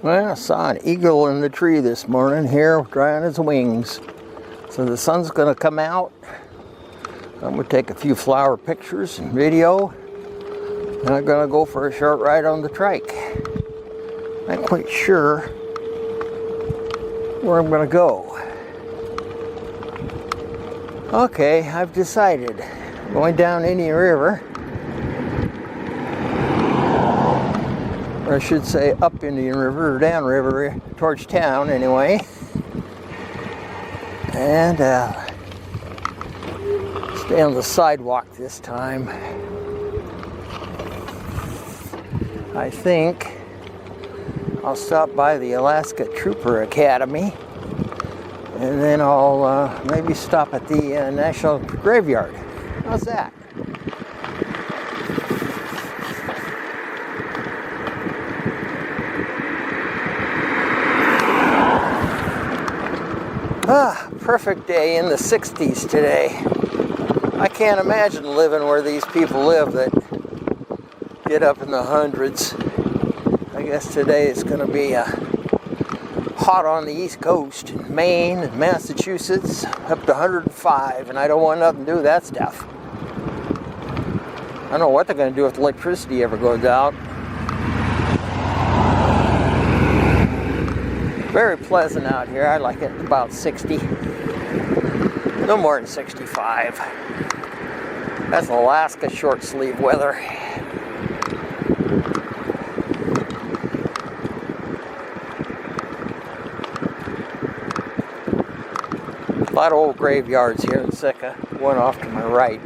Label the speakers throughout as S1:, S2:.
S1: Well, I saw an eagle in the tree this morning here, drying his wings. So the sun's going to come out. I'm going to take a few flower pictures and video. And I'm going to go for a short ride on the trike. Not quite sure where I'm going to go. Okay, I've decided. Going down Indian River. Or I should say up Indian River or down river towards town anyway. And stay on the sidewalk this time. I think I'll stop by the Alaska Trooper Academy and then I'll maybe stop at the National Graveyard. How's that? Perfect day in the 60s today. I can't imagine living where these people live that get up in the hundreds. I guess today it's going to be hot on the East Coast, in Maine and Massachusetts, up to 105, and I don't want nothing to do with that stuff. I don't know what they're going to do if the electricity ever goes out. Very pleasant out here. I like it about 60. No more than 65. That's Alaska short sleeve weather. A lot of old graveyards here in Sitka. One off to my right.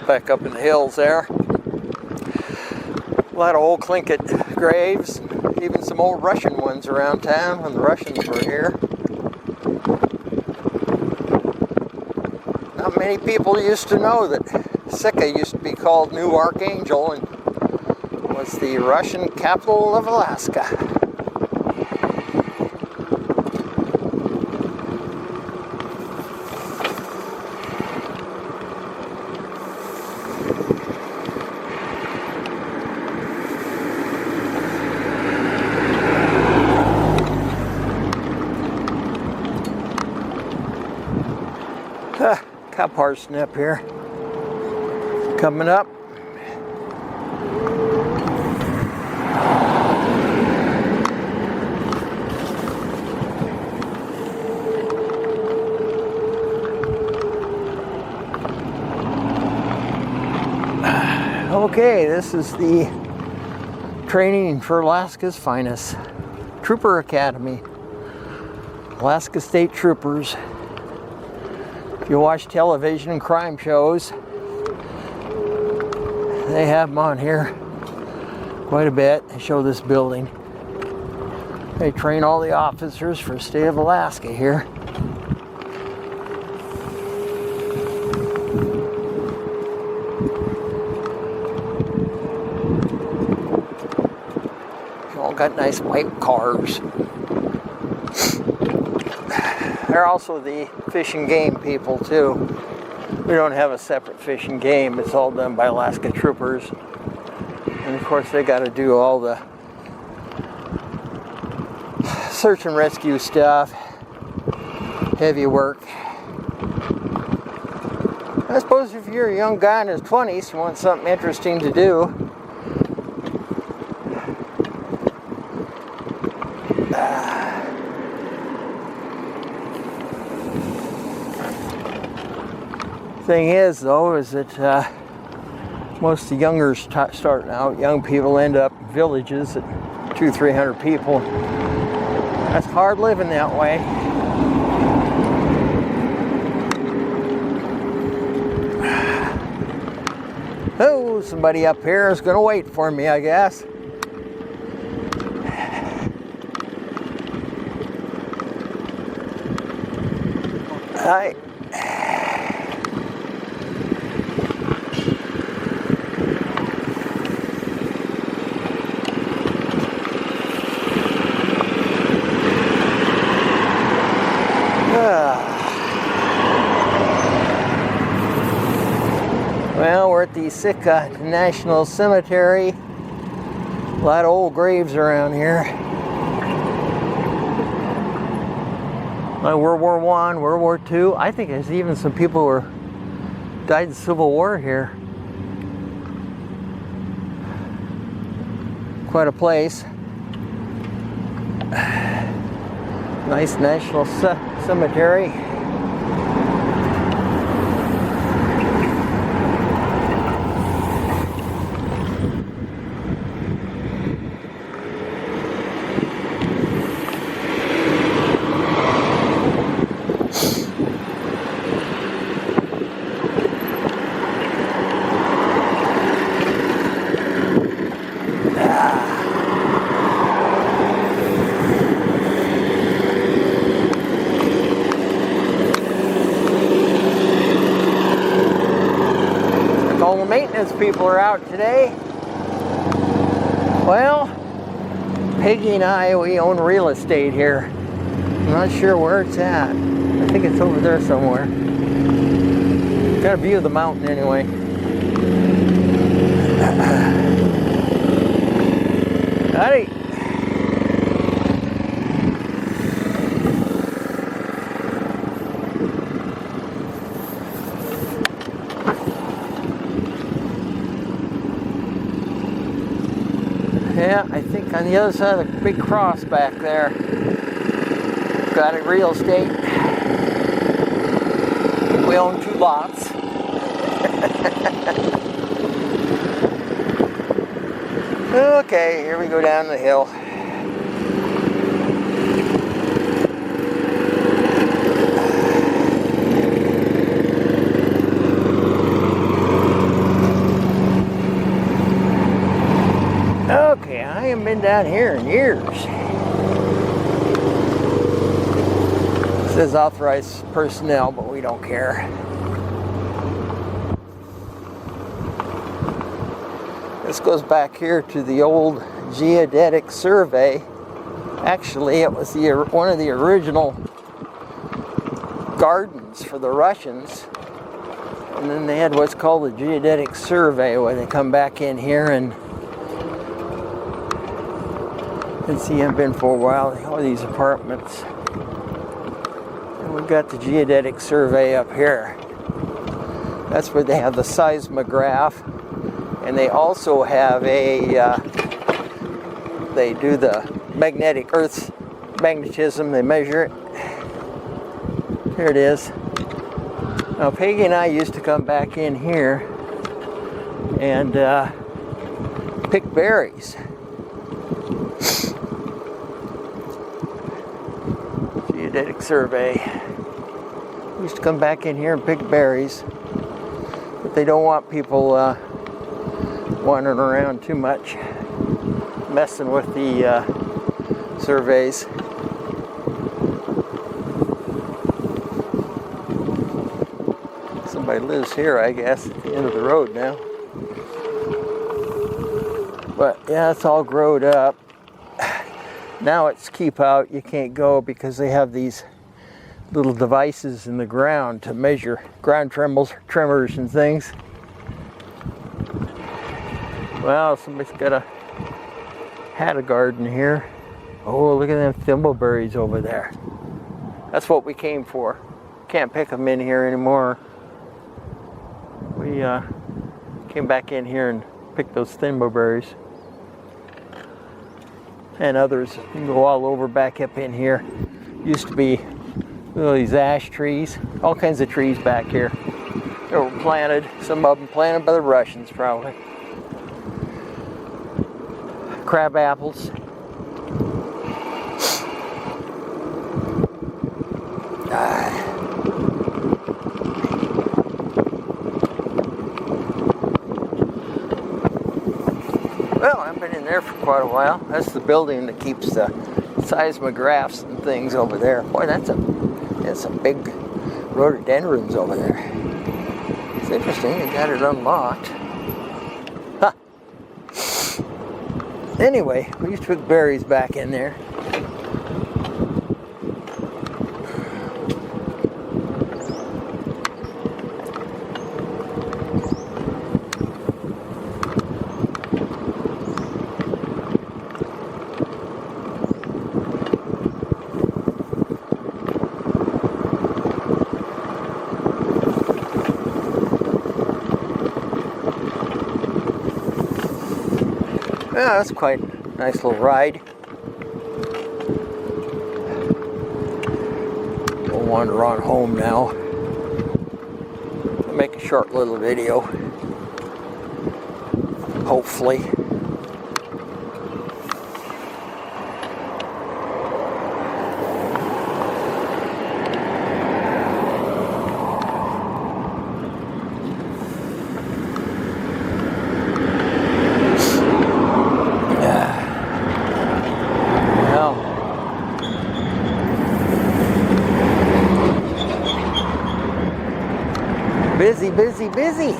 S1: Back up in the hills there. A lot of old Tlingit graves. Even some old Russian ones around town when the Russians were here. Not many people used to know that Sitka used to be called New Archangel and was the Russian capital of Alaska. Cow parsnip here coming up. Okay, this is the training for Alaska's finest. Trooper Academy. Alaska State Troopers. If you watch television and crime shows, they have them on here quite a bit. They show this building. They train all the officers for the state of Alaska here. They all got nice white cars. They're also the fish and game people too. We don't have a separate fish and game. It's all done by Alaska Troopers. And of course they got to do all the search and rescue stuff. Heavy work. I suppose if you're a young guy in his 20s, you want something interesting to do. Thing is, though, is that most of the youngers starting out, young people end up in villages at 200-300 people. That's hard living that way. Oh, somebody up here is going to wait for me, I guess. Hi. Well, we're at the Sitka National Cemetery. lot of old graves around here. Like World War I, World War II. I think there's even some people who died in the Civil War here. Quite a place. Nice national cemetery. All the maintenance people are out today. Well, Peggy and I, we own real estate here. I'm not sure where it's at. I think it's over there somewhere. Got a view of the mountain anyway. Howdy. Yeah, I think on the other side of the big cross back there, got a real estate. We own 2 lots. Okay, here we go down the hill. Okay, I haven't been down here in years. It says authorized personnel, but we don't care. This goes back here to the old Geodetic survey. Actually, it was one of the original gardens for the Russians. And then they had what's called the Geodetic survey, where they come back in here and see, I've been for a while, all these apartments. And we've got the Geodetic survey up here. That's where they have the seismograph. And they also have they do the Earth's magnetism, they measure it. Here it is. Now Peggy and I used to come back in here and pick berries. Geodetic survey. We used to come back in here and pick berries, but they don't want people wandering around too much, messing with the surveys. Somebody lives here, I guess, at the end of the road now. But yeah, it's all growed up. Now it's keep out, you can't go because they have these little devices in the ground to measure ground tremors and things. Well, somebody's had a garden here. Oh, look at them thimbleberries over there. That's what we came for. Can't pick them in here anymore. We came back in here and picked those thimbleberries. And others. You can go all over back up in here. Used to be these ash trees, all kinds of trees back here. They were planted, some of them planted by the Russians probably. Crab apples. Well, I've been in there for quite a while. That's the building that keeps the seismographs and things over there. Boy, that's a big rhododendrons over there. It's interesting, they got it unlocked. Huh. Anyway, we used to put berries back in there. Yeah, that's quite a nice little ride. We'll wander on home now. I'll make a short little video. Hopefully. Busy, busy, busy.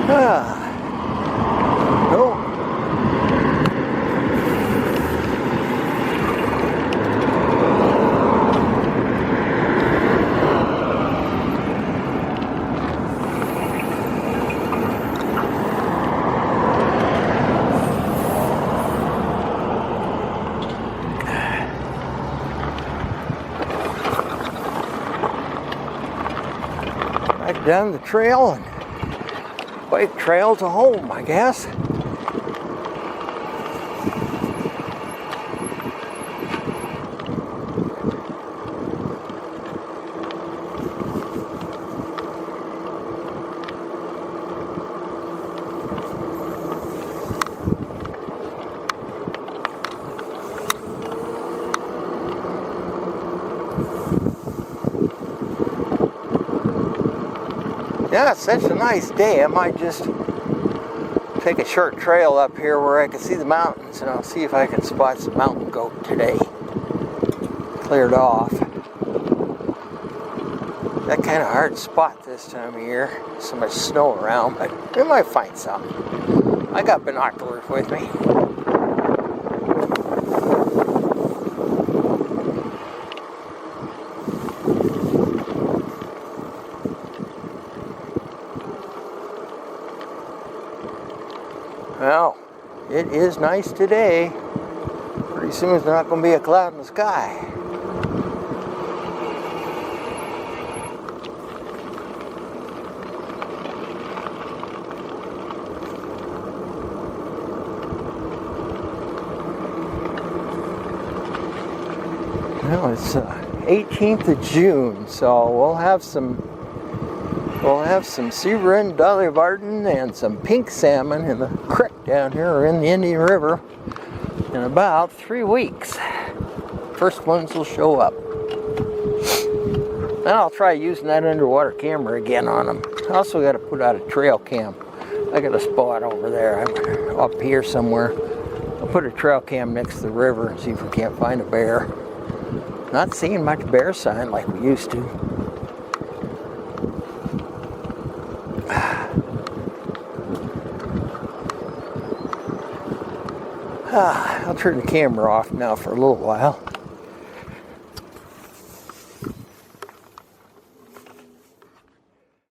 S1: No. Back down the trail and bike trail to home, I guess. Yeah, it's such a nice day. I might just take a short trail up here where I can see the mountains, and I'll see if I can spot some mountain goat today. Cleared off. That kind of hard to spot this time of year. So much snow around, but we might find some. I got binoculars with me. Well, it is nice today. Pretty soon there's not going to be a cloud in the sky. Well, it's 18th of June, so we'll have some sea wren, dolly varden, and some pink salmon in the creek down here, or in the Indian River, in about 3 weeks. First ones will show up. Then I'll try using that underwater camera again on them. I also got to put out a trail cam. I got a spot over there, I'm up here somewhere. I'll put a trail cam next to the river and see if we can't find a bear. Not seeing much bear sign like we used to. I'll turn the camera off now for a little while.